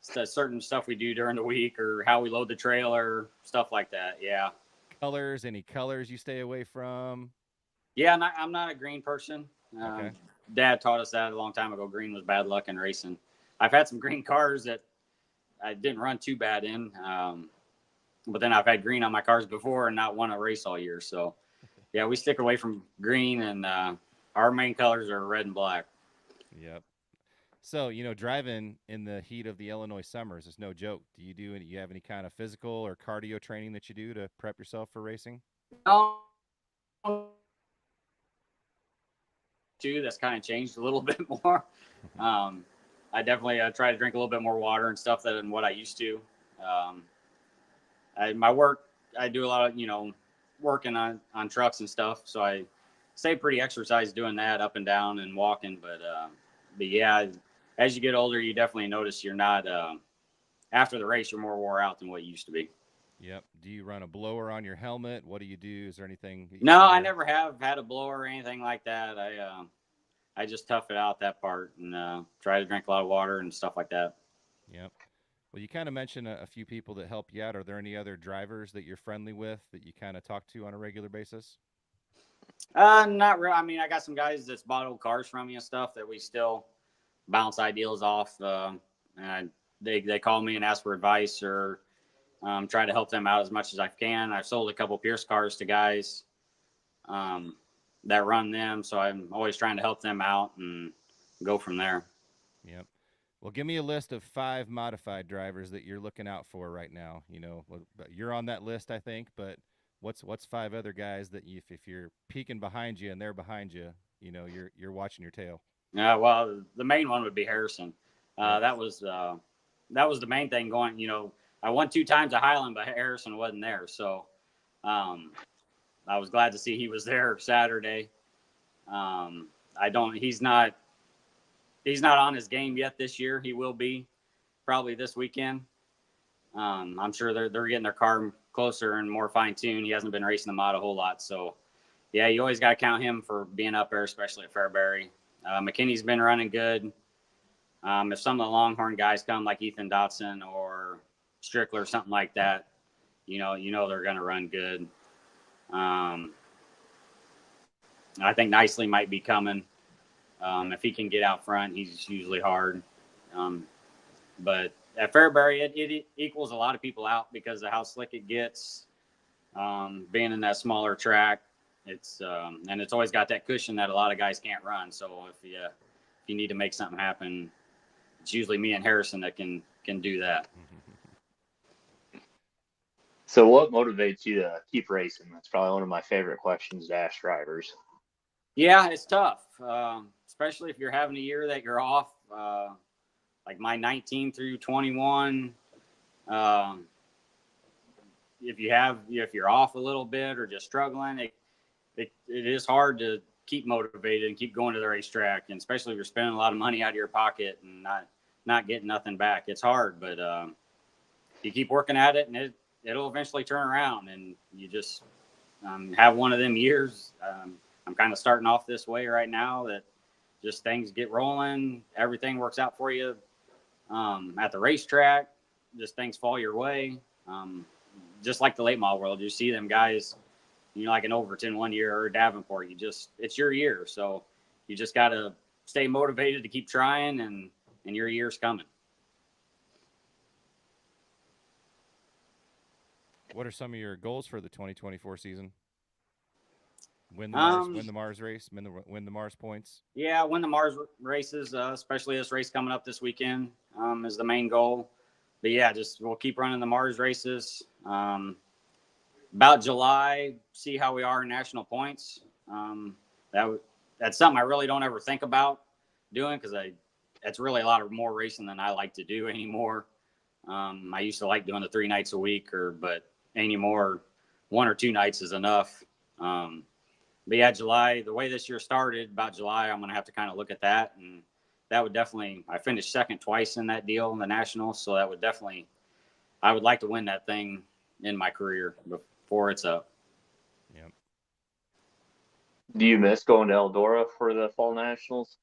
Speaker 3: certain stuff we do during the week, or how we load the trailer, stuff like that. Yeah.
Speaker 1: that? Colors, any colors you stay away from?
Speaker 3: Yeah, I'm not a green person.
Speaker 1: Okay.
Speaker 3: Dad taught us that a long time ago. Green was bad luck in racing. I've had some green cars that I didn't run too bad in, but then I've had green on my cars before and not won a race all year. So, yeah, we stick away from green, and our main colors are red and black.
Speaker 1: Yep. So, driving in the heat of the Illinois summers is no joke. Do you have any kind of physical or cardio training that you do to prep yourself for racing?
Speaker 3: No, too, that's kind of changed a little bit more. I definitely try to drink a little bit more water and stuff than what I used to. My work, I do a lot of, working on trucks and stuff. So I stay pretty exercised doing that up and down and walking. But yeah, as you get older, you definitely notice you're not, after the race, you're more wore out than what you used to be.
Speaker 1: Yep. Do you run a blower on your helmet? What do you do? Is there anything?
Speaker 3: No, I never have had a blower or anything like that. I just tough it out that part and try to drink a lot of water and stuff like that.
Speaker 1: Yep. Well, you kind of mentioned a few people that help you out. Are there any other drivers that you're friendly with that you kind of talk to on a regular basis?
Speaker 3: Not real. I mean, I got some guys that's bought old cars from me and stuff that we still bounce ideals off. And they call me and ask for advice or try to help them out as much as I can. I've sold a couple Pierce cars to guys that run them, so I'm always trying to help them out and go from there.
Speaker 1: Yep. Well, give me a list of 5 modified drivers that you're looking out for right now. You're on that list, I think, but what's 5 other guys that if you're peeking behind you and they're behind you, you're watching your tail.
Speaker 3: Well, the main one would be Harrison.
Speaker 1: Yeah.
Speaker 3: That was the main thing going. I won 2 times at Highland, but Harrison wasn't there, so I was glad to see he was there Saturday. He's not on his game yet this year. He will be probably this weekend. I'm sure they're getting their car closer and more fine tuned. He hasn't been racing them out a whole lot, so yeah, you always got to count him for being up there, especially at Fairbury. McKinney's been running good. If some of the Longhorn guys come, like Ethan Dotson or Strickler, something like that, you know they're going to run good. I think Nicely might be coming. If he can get out front, he's usually hard. But at Fairbury, it equals a lot of people out because of how slick it gets. Being in that smaller track, it's always got that cushion that a lot of guys can't run. So if you need to make something happen, it's usually me and Harrison that can do that.
Speaker 2: So what motivates you to keep racing? That's probably one of my favorite questions to ask drivers.
Speaker 3: Yeah, it's tough, especially if you're having a year that you're off, like my 19 through 21. If you're off a little bit or just struggling, it is hard to keep motivated and keep going to the racetrack, and especially if you're spending a lot of money out of your pocket and not getting nothing back. It's hard, but you keep working at it, and it'll eventually turn around, and you just have one of them years. I'm kind of starting off this way right now that just things get rolling. Everything works out for you at the racetrack. Just things fall your way. Just like the late model world, you see them guys, like an Overton one year or Davenport. It's your year. So you just got to stay motivated to keep trying, and your year's coming.
Speaker 1: What are some of your goals for the 2024 season? Win the Mars race, win the Mars points.
Speaker 3: Yeah, win the Mars races, especially this race coming up this weekend, is the main goal. But yeah, we'll keep running the Mars races. About July, see how we are in national points. That's something I really don't ever think about doing, because it's really a lot of more racing than I like to do anymore. I used to like doing the 3 nights a week, but anymore, 1 or 2 nights is enough. But yeah, July, the way this year started, about July, I'm going to have to kind of look at that. And that would definitely, I finished second twice in that deal in the Nationals. So that would definitely, I would like to win that thing in my career before it's up.
Speaker 1: Yep.
Speaker 2: Do you miss going to Eldora for the Fall Nationals?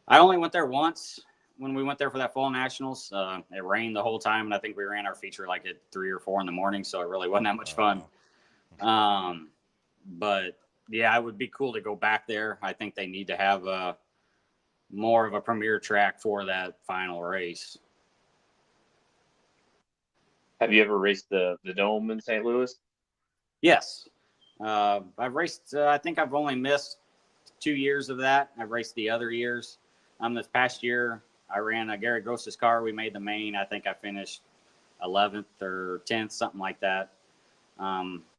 Speaker 3: I only went there once when we went there for that Fall Nationals. It rained the whole time, and I think we ran our feature like at 3 or 4 in the morning, so it really wasn't that much fun. But yeah, it would be cool to go back there. I think they need to have more of a premier track for that final race.
Speaker 2: Have you ever raced the Dome in St. Louis?
Speaker 3: Yes. I've raced, I think I've only missed 2 years of that. I've raced the other years. This past year, I ran a Gary Gross's car. We made the main. I think I finished 11th or 10th, something like that.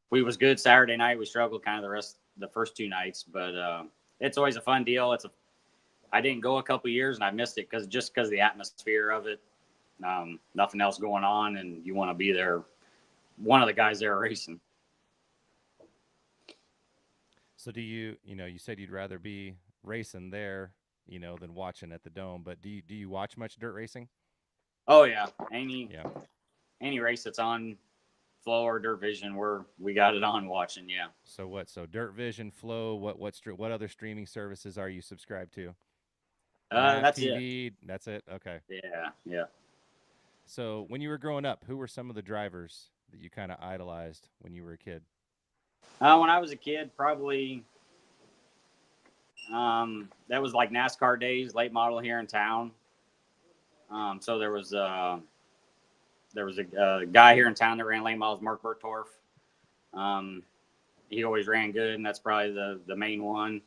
Speaker 3: We was good Saturday night. We struggled kind of the first 2 nights, but it's always a fun deal. I didn't go a couple years, and I missed it because of the atmosphere of it. Nothing else going on, and you want to be there. One of the guys there racing.
Speaker 1: So do you said you'd rather be racing there, than watching at the Dome, but do you watch much dirt racing?
Speaker 3: Oh yeah. Any race that's on Flow or Dirt Vision, we got it on watching. Yeah.
Speaker 1: So Dirt Vision, Flow, what other streaming services are you subscribed to?
Speaker 3: That's
Speaker 1: TV,
Speaker 3: it.
Speaker 1: That's it. Okay.
Speaker 3: Yeah.
Speaker 1: So when you were growing up, who were some of the drivers that you kind of idolized when you were a kid?
Speaker 3: When I was a kid, probably that was like NASCAR days, late model here in town. So there was a guy here in town that ran late models, Mark Bertorf. He always ran good, and that's probably the main one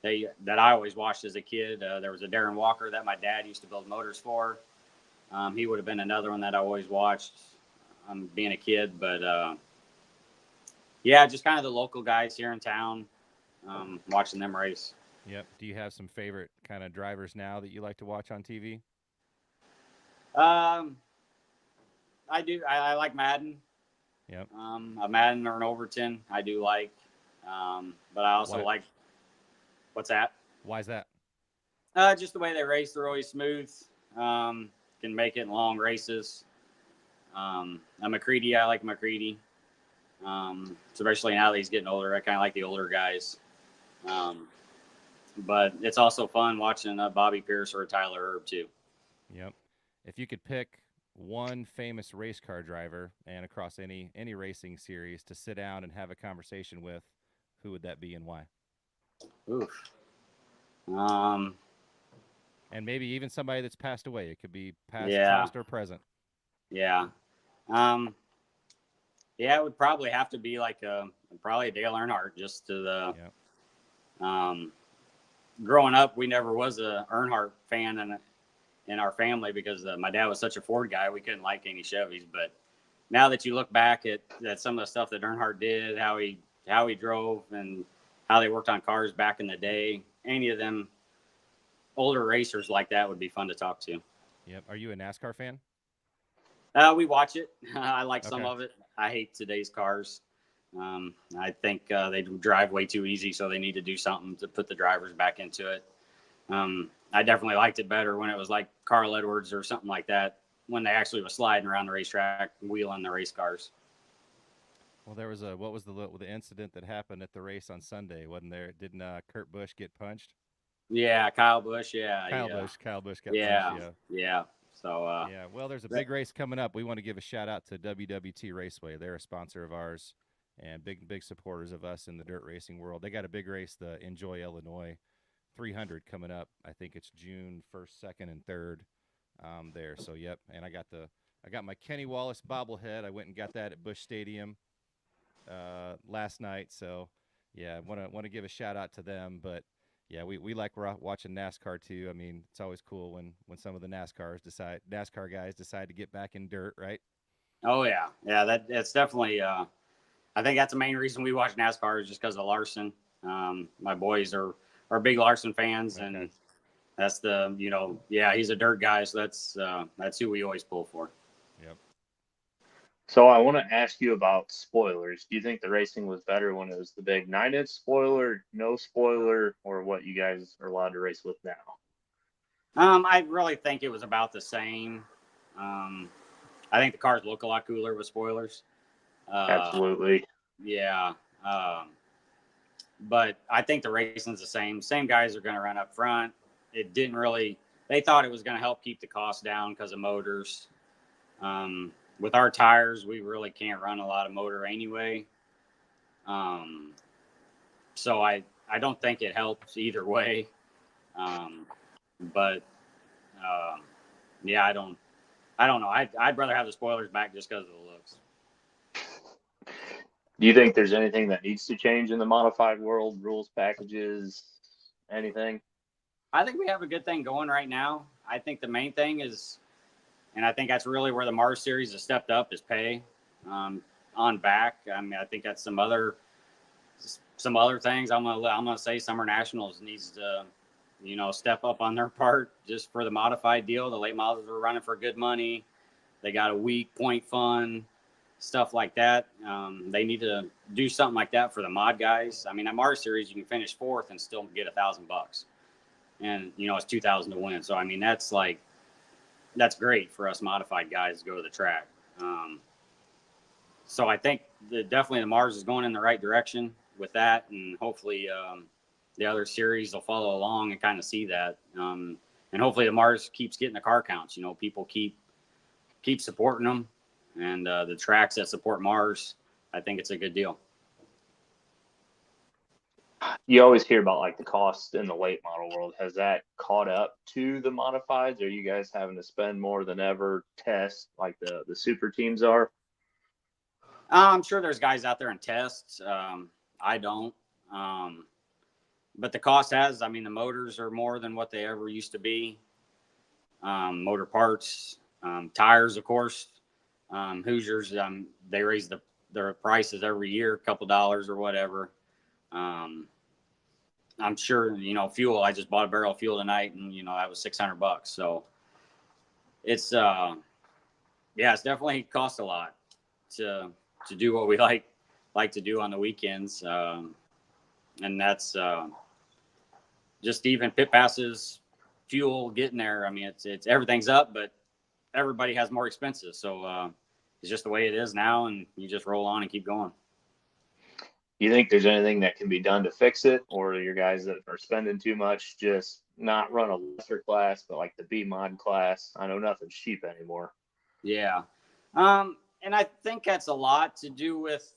Speaker 3: that I always watched as a kid. There was a Darren Walker that my dad used to build motors for. He would have been another one that I always watched being a kid. But yeah, just kind of the local guys here in town, watching them race.
Speaker 1: Yep. Do you have some favorite kind of drivers now that you like to watch on TV?
Speaker 3: I do. I like Madden.
Speaker 1: Yep.
Speaker 3: A Madden or an Overton, I do like. But I also like. What's that?
Speaker 1: Why is that?
Speaker 3: Just the way they race. They're always smooth. Can make it in long races. I'm McCready. I like McCready. Especially now that he's getting older. I kind of like the older guys. But it's also fun watching Bobby Pierce or Tyler Erb too.
Speaker 1: Yep. If you could pick one famous race car driver and across any racing series to sit down and have a conversation with, who would that be and why?
Speaker 3: Oof.
Speaker 1: And maybe even somebody that's passed away. It could be past, or present.
Speaker 3: Yeah. Yeah, it would probably have to be like probably a Dale Earnhardt, just to the. Yep. Growing up, we never was a Earnhardt fan in our family because my dad was such a Ford guy. We couldn't like any Chevys. But now that you look back at some of the stuff that Earnhardt did, how he drove, and how they worked on cars back in the day, any of them older racers like that would be fun to talk to.
Speaker 1: Yep. Are you a NASCAR fan?
Speaker 3: We watch it. I like some of it. I hate today's cars. I think they drive way too easy, so they need to do something to put the drivers back into it. I definitely liked it better when it was like Carl Edwards or something like that, when they actually was sliding around the racetrack, wheeling the race cars.
Speaker 1: Well, there was what was the incident that happened at the race on Sunday? Wasn't there? Didn't Kurt Busch get punched?
Speaker 3: Yeah, Kyle Busch. Yeah,
Speaker 1: Kyle Busch got punched.
Speaker 3: Yeah. So
Speaker 1: yeah. Well, there's a big race coming up. We want to give a shout out to WWT Raceway. They're a sponsor of ours. and big supporters of us in the dirt racing world. They got a big race, the Enjoy Illinois 300 coming up. I think it's June 1st, 2nd, and 3rd there. So yep, and I got my Kenny Wallace bobblehead. I went and got that at Busch Stadium last night. So yeah, want to give a shout out to them. But yeah, we like watching NASCAR too. I mean, it's always cool when some of the NASCAR guys decide to get back in dirt, right?
Speaker 3: Oh yeah, yeah. That's definitely. I think that's the main reason we watch NASCAR is just because of Larson. My boys are big Larson fans,
Speaker 1: Okay.
Speaker 3: and that's the yeah, he's a dirt guy, so that's who we always pull for.
Speaker 1: Yep.
Speaker 2: So I want to ask you about spoilers. Do you think the racing was better when it was the big 9-inch spoiler, no spoiler, or what you guys are allowed to race with now?
Speaker 3: I really think it was about the same. I think the cars look a lot cooler with spoilers.
Speaker 2: Absolutely.
Speaker 3: Yeah. But I think the racing's the same. Same guys are going to run up front. It didn't really. They thought it was going to help keep the cost down because of motors. With our tires, we really can't run a lot of motor anyway. So I don't think it helps either way. But yeah, I don't know. I'd rather have the spoilers back just because of the looks.
Speaker 2: Do you think there's anything that needs to change in the modified world, rules, packages, anything?
Speaker 3: I think we have a good thing going right now. I think the main thing is, and I think that's really where the Mars series has stepped up, is pay on back. I mean, I think that's some other things. I'm gonna say Summer Nationals needs to, step up on their part just for the modified deal. The late models are running for good money. They got a week point fund, stuff like that. They need to do something like that for the mod guys. I mean, at Mars series, you can finish 4th and still get $1,000, and it's 2,000 to win. So I mean, that's great for us modified guys to go to the track. So I think definitely the Mars is going in the right direction with that, and hopefully the other series will follow along and kind of see that. And hopefully the Mars keeps getting the car counts. People keep supporting them, and the tracks that support Mars, I think it's a good deal.
Speaker 2: You always hear about like the cost in the late model world. Has that caught up to the modifieds? Are you guys having to spend more than ever test like the super teams are?
Speaker 3: I'm sure there's guys out there in tests. I don't. But the cost I mean, the motors are more than what they ever used to be. Motor parts, tires, of course. Hoosiers, they raise their prices every year, a couple dollars or whatever. I'm sure, fuel. I just bought a barrel of fuel tonight, and that was $600. So it's it's definitely cost a lot to do what we like to do on the weekends, and that's just even pit passes, fuel, getting there. I mean, it's everything's up, but everybody has more expenses, so it's just the way it is now, and you just roll on and keep going.
Speaker 2: You think there's anything that can be done to fix it, or your guys that are spending too much just not run a lesser class, but like the B mod class? I know nothing's cheap anymore.
Speaker 3: Yeah. And I think that's a lot to do with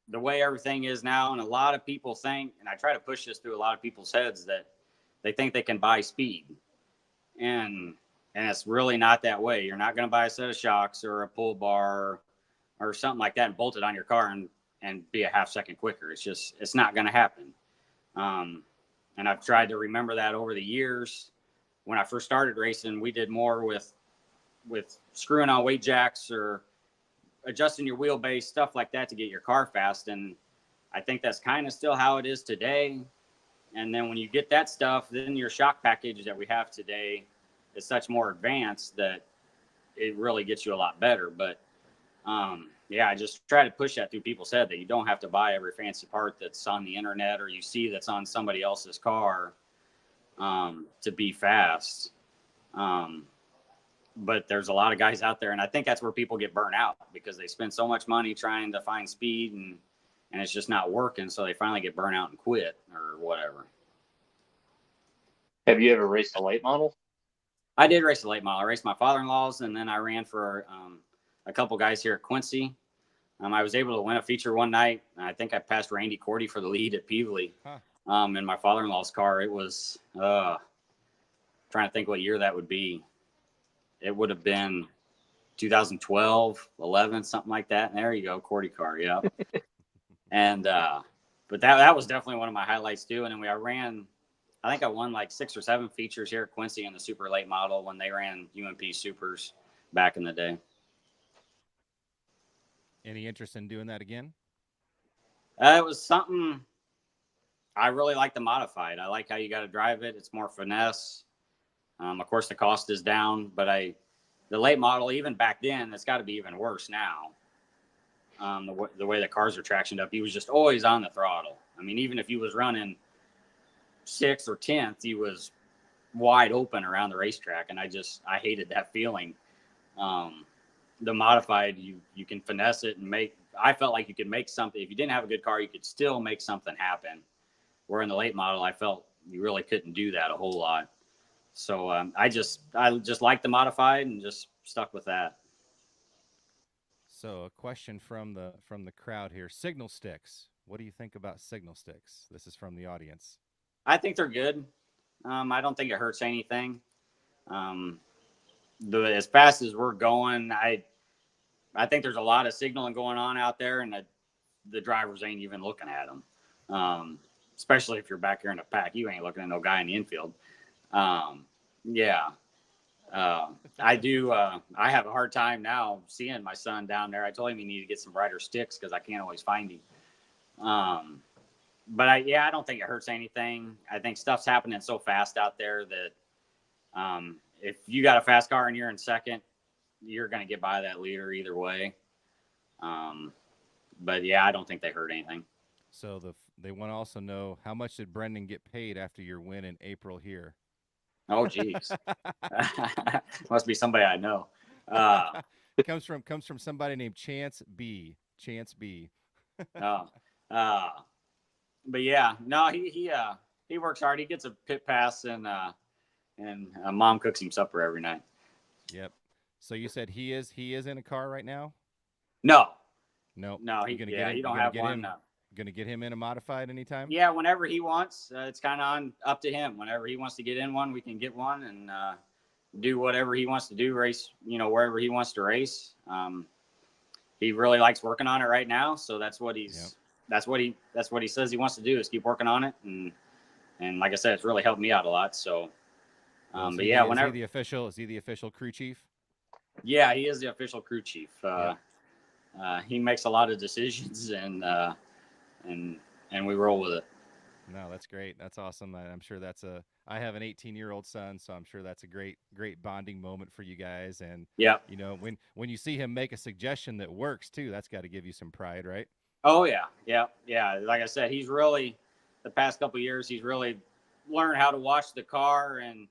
Speaker 3: the way everything is now. And a lot of people think, and I try to push this through a lot of people's heads, that they think they can buy speed. And it's really not that way. You're not going to buy a set of shocks or a pull bar or something like that and bolt it on your car and be a half second quicker. It's not going to happen. And I've tried to remember that over the years. When I first started racing, we did more with screwing on weight jacks or adjusting your wheelbase, stuff like that to get your car fast. And I think that's kind of still how it is today. And then when you get that stuff, then your shock package that we have today is such more advanced that it really gets you a lot better. But I just try to push that through people's head that you don't have to buy every fancy part that's on the internet or you see that's on somebody else's car to be fast. But there's a lot of guys out there, and I think that's where people get burnt out because they spend so much money trying to find speed and it's just not working. So they finally get burnt out and quit or whatever.
Speaker 2: Have you ever raced a late model?
Speaker 3: I did race a late model. I raced my father-in-law's, and then I ran for a couple guys here at Quincy. I was able to win a feature one night. I think I passed Randy Cordy for the lead at Peevely. In my father-in-law's car. It was trying to think what year that would be. It would have been 2012, 11, something like that. And there you go, Cordy car, yeah. And but that was definitely one of my highlights too. And then I think I won like 6 or 7 features here at Quincy in the super late model when they ran UMP supers back in the day.
Speaker 1: Any interest in doing that again?
Speaker 3: It was something I really like the modified. I like how you got to drive it. It's more finesse. Of course, the cost is down, but the late model, even back then, it's got to be even worse now. The way the cars are tractioned up, he was just always on the throttle. I mean, even if he was running 6th or 10th, he was wide open around the racetrack, and I hated that feeling. The modified, you can finesse it and make. I felt like you could make something. If you didn't have a good car, you could still make something happen. Where in the late model, I felt you really couldn't do that a whole lot. So I just liked the modified and just stuck with that.
Speaker 1: So a question from the crowd here: signal sticks. What do you think about signal sticks? This is from the audience.
Speaker 3: I think they're good. I don't think it hurts anything. As fast as we're going, I think there's a lot of signaling going on out there, and the drivers ain't even looking at them. Especially if you're back here in a pack, you ain't looking at no guy in the infield. Yeah. I do. I have a hard time now seeing my son down there. I told him he needed to get some brighter sticks because I can't always find him. But I don't think it hurts anything. I think stuff's happening so fast out there that if you got a fast car and you're in second, you're going to get by that leader either way. But yeah, I don't think they hurt anything.
Speaker 1: So they want to also know, how much did Brendan get paid after your win in April here?
Speaker 3: Oh, geez. Must be somebody I know.
Speaker 1: Comes from somebody named Chance B.
Speaker 3: But yeah, no, he works hard. He gets a pit pass and mom cooks him supper every night.
Speaker 1: Yep. So you said he is in a car right now?
Speaker 3: No.
Speaker 1: You don't have one. Going to get him in a modified anytime?
Speaker 3: Yeah, whenever he wants. It's kind of up to him. Whenever he wants to get in one, we can get one and do whatever he wants to do. Race, wherever he wants to race. He really likes working on it right now, so that's what that's what he says he wants to do, is keep working on it. And like I said, it's really helped me out a lot. So, but yeah, whenever
Speaker 1: is he the official crew chief?
Speaker 3: Yeah, he is the official crew chief. He makes a lot of decisions and we roll with it.
Speaker 1: No, that's great. That's awesome. I'm sure I have an 18-year-old son, so I'm sure that's a great bonding moment for you guys. And
Speaker 3: yeah,
Speaker 1: when you see him make a suggestion that works too, that's got to give you some pride, right?
Speaker 3: Oh yeah. Like I said, he's really, the past couple of years, he's really learned how to watch the car, and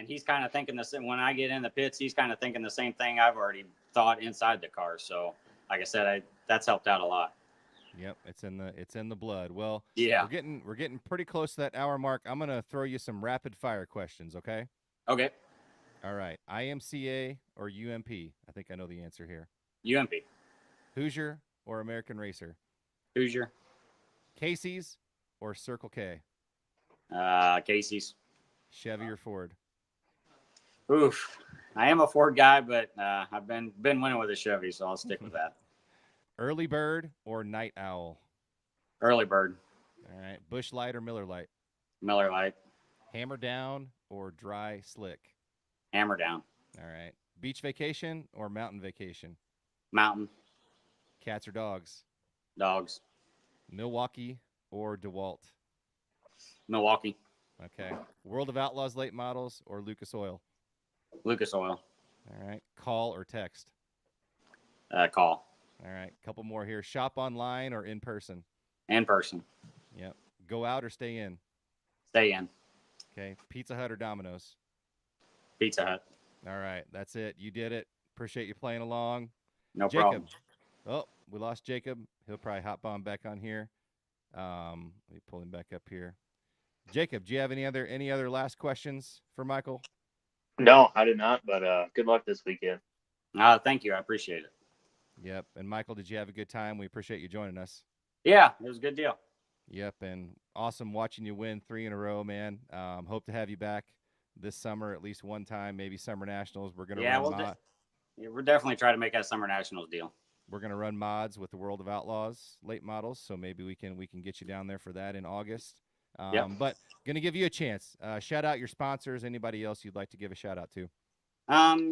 Speaker 3: he's kind of thinking the same. When I get in the pits, he's kind of thinking the same thing I've already thought inside the car. So, like I said, that's helped out a lot.
Speaker 1: Yep, it's in the blood. Well,
Speaker 3: yeah,
Speaker 1: we're getting pretty close to that hour mark. I'm gonna throw you some rapid fire questions, okay?
Speaker 3: Okay.
Speaker 1: All right. IMCA or UMP? I think I know the answer here.
Speaker 3: UMP.
Speaker 1: Hoosier or American Racer?
Speaker 3: Hoosier.
Speaker 1: Casey's or Circle K?
Speaker 3: Casey's.
Speaker 1: Chevy or Ford?
Speaker 3: Oof. I am a Ford guy, but I've been winning with a Chevy, so I'll stick with that.
Speaker 1: Early bird or night owl?
Speaker 3: Early bird.
Speaker 1: All right. Bush Light or Miller Light?
Speaker 3: Miller Light.
Speaker 1: Hammer down or dry slick?
Speaker 3: Hammer down.
Speaker 1: All right. Beach vacation or mountain vacation?
Speaker 3: Mountain.
Speaker 1: Cats or dogs?
Speaker 3: Dogs.
Speaker 1: Milwaukee or DeWalt?
Speaker 3: Milwaukee.
Speaker 1: Okay. World of Outlaws late models or Lucas Oil?
Speaker 3: Lucas Oil.
Speaker 1: All right. Call or text?
Speaker 3: Call.
Speaker 1: All right. Couple more here. Shop online or in person?
Speaker 3: In person.
Speaker 1: Yep. Go out or stay in?
Speaker 3: Stay in.
Speaker 1: Okay. Pizza Hut or Domino's?
Speaker 3: Pizza Hut.
Speaker 1: All right. That's it. You did it. Appreciate you playing along.
Speaker 3: No
Speaker 1: Jacob.
Speaker 3: problem.
Speaker 1: Oh, we lost Jacob. He'll probably hop on back on here. Let me pull him back up here. Jacob, do you have any other last questions for Michael?
Speaker 2: No, I did not, but good luck this weekend.
Speaker 3: Thank you. I appreciate it.
Speaker 1: Yep. And Michael, did you have a good time? We appreciate you joining us.
Speaker 3: Yeah, it was a good deal.
Speaker 1: Yep. And awesome watching you win 3 in a row, man. Hope to have you back this summer at least one time, maybe Summer Nationals. We're going to run
Speaker 3: we're definitely trying to make that Summer Nationals deal.
Speaker 1: We're going to run mods with the World of Outlaws late models, so maybe we can get you down there for that in August.
Speaker 3: Yep.
Speaker 1: But going to give you a chance. Shout out your sponsors. Anybody else you'd like to give a shout out to?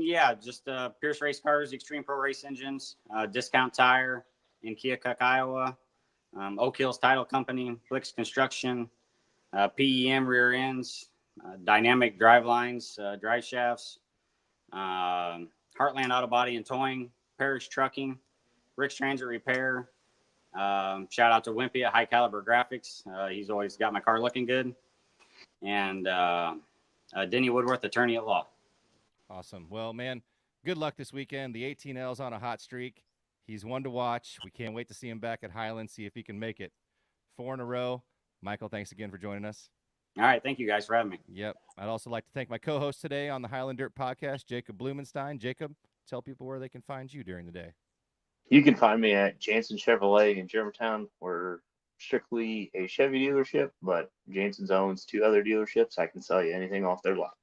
Speaker 3: Yeah, just Pierce Race Cars, Extreme Pro Race Engines, Discount Tire in Keokuk, Iowa, Oak Hills Title Company, Blix Construction, PEM Rear Ends, Dynamic Drive Lines, Drive Shafts, Heartland Auto Body and Towing, Parrish Trucking, Rick's Transit Repair. Shout out to Wimpy at High Caliber Graphics. He's always got my car looking good. And Denny Woodworth, Attorney at Law.
Speaker 1: Awesome. Well, man, good luck this weekend. The 18L's on a hot streak. He's one to watch. We can't wait to see him back at Highland, see if he can make it 4 in a row. Michael, thanks again for joining us.
Speaker 3: All right. Thank you guys for having me.
Speaker 1: Yep. I'd also like to thank my co-host today on the Highland Dirt Podcast, Jacob Blumenstein. Jacob, tell people where they can find you during the day.
Speaker 2: You can find me at Jansen Chevrolet in Germantown. We're strictly a Chevy dealership, but Jansen's owns 2 other dealerships. I can sell you anything off their lot.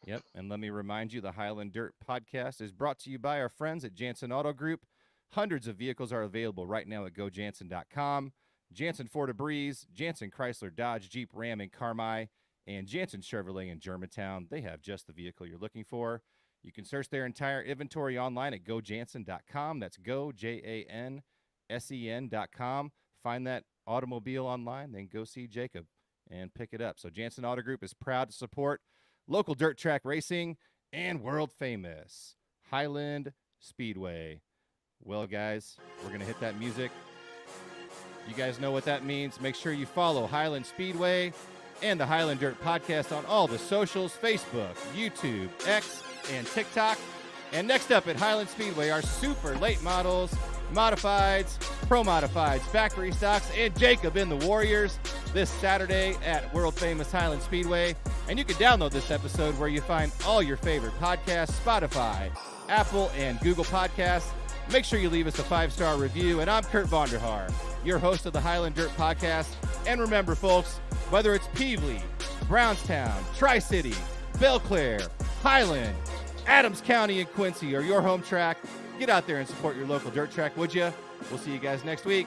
Speaker 1: Yep. And let me remind you, the Highland Dirt Podcast is brought to you by our friends at Jansen Auto Group. Hundreds of vehicles are available right now at gojansen.com. Jansen Ford Breeze, Jansen Chrysler Dodge Jeep Ram in Carmi, and Jansen Chevrolet in Germantown. They have just the vehicle you're looking for. You can search their entire inventory online at gojansen.com. That's gojansen.com. Find that automobile online, then go see Jacob and pick it up. So Jansen Auto Group is proud to support local dirt track racing and world famous Highland Speedway. Well, guys, we're going to hit that music. You guys know what that means. Make sure you follow Highland Speedway and the Highland Dirt Podcast on all the socials, Facebook, YouTube, X, and TikTok. And next up at Highland Speedway are super late models, modifieds, pro modifieds, factory stocks, and Jacob in the Warriors this Saturday at world famous Highland Speedway. And you can download this episode where you find all your favorite podcasts, Spotify, Apple, and Google Podcasts. Make sure you leave us a 5-star review. And I'm Kurt Vonderhaar, your host of the Highland Dirt Podcast. And remember, folks, whether it's Peevely, Brownstown, Tri-City, Belclair, Highland, Adams County, and Quincy, or your home track, get out there and support your local dirt track, would you? We'll see you guys next week.